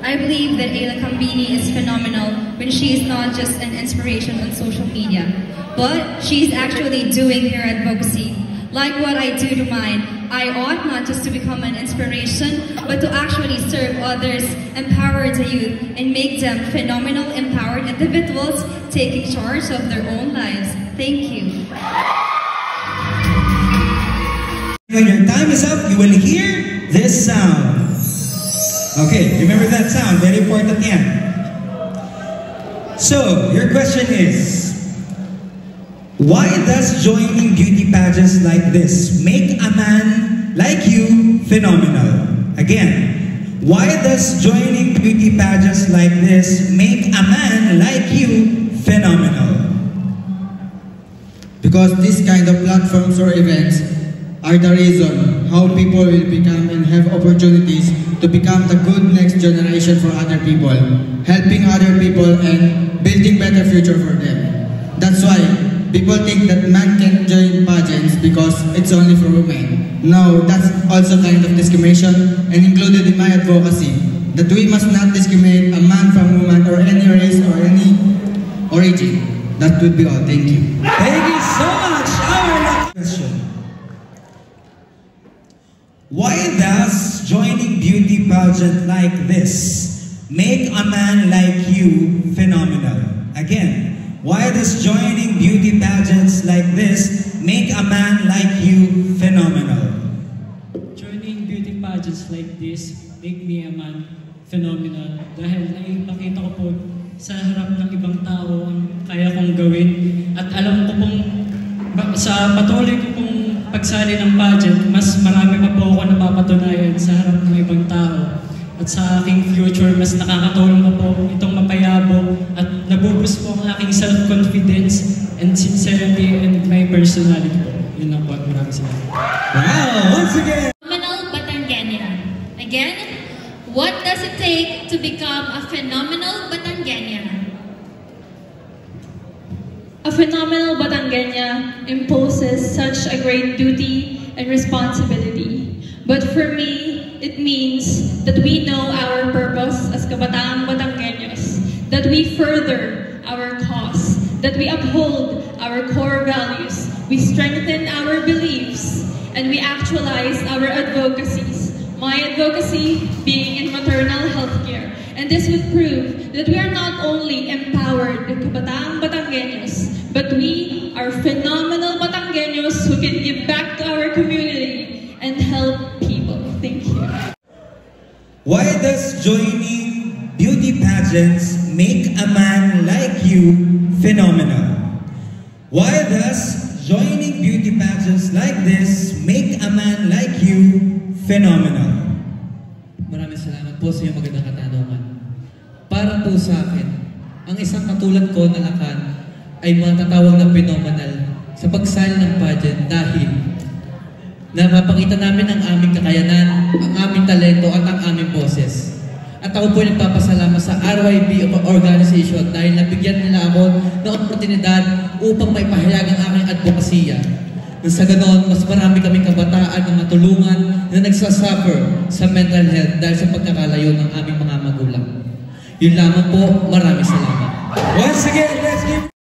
I believe that Ayla Cambini is phenomenal when she is not just an inspiration on social media, but she's actually doing her advocacy. Like what I do to mine, I ought not just to become an inspiration, but to actually serve others, empower the youth, and make them phenomenal, empowered individuals taking charge of their own lives. Thank you. When your time is up, you will hear this sound. Okay, remember that sound, very important yan. So, your question is, why does joining beauty pageants like this make a man like you phenomenal? Again, why does joining beauty pageants like this make a man like you phenomenal? Because this kind of platforms or events are the reason how people will become and have opportunities to become the good next generation for other people, helping other people and building better future for them. That's why people think that man can join pageants because it's only for women. No, that's also kind of discrimination and included in my advocacy that we must not discriminate a man from woman or any race or any origin. That would be all. Thank you. Thank you so much. Our next question. Why does joining beauty pageant like this make a man like you phenomenal? Again, why does joining beauty pageants like this make a man like you phenomenal? Joining beauty pageants like this make me a man phenomenal dahil nakita ko po sa harap ng ibang tao ang kaya kong gawin at alam ko pong sa patuloy ko pong pagsali ng pageant, mas marami pa po ako napapatunayan sa harap ng ibang tao. At sa aking future, mas nakakatulong pa po itong mapayabo at nabuboost po ang aking self-confidence and sincerity and my personality po. Yun lang po at maraming salamat. Wow! Once again! Phenomenal Batangueña. Again, what does it take to become a phenomenal Batangueña? A phenomenal Batangueña imposes such a great duty and responsibility. But for me, it means that we know our purpose as Kabataang Batangueños, that we further our cause, that we uphold our core values, we strengthen our beliefs, and we actualize our advocacies. My advocacy being in maternal health care. And this would prove that we are not only empowered Kabataang Batangueños, but we are phenomenal Batangueños who can give back to our community and help people. Thank you. Why does joining beauty pageants make a man like you phenomenal? Why does joining beauty pageants like this make a man like you phenomenal? Maraming salamat po sa iyong magandang katanungan. Para po sa akin, ang isang katulad ko na lakan ay matatawag na phenomenal sa pagsali ng pageant dahil napapakita namin ang aming kakayanan, ang aming talento at ang aming boses. At ako po nagpapasalamat sa RYB organization dahil nabigyan nila ako ng oportunidad upang maipahayag ang aking advokasya. Sa ganon, mas marami kaming kabataan na matulungan na nagsasuffer sa mental health dahil sa pagkakalayo ng aming mga magulang. Yun lamang po, maraming salamat. Once again, let's give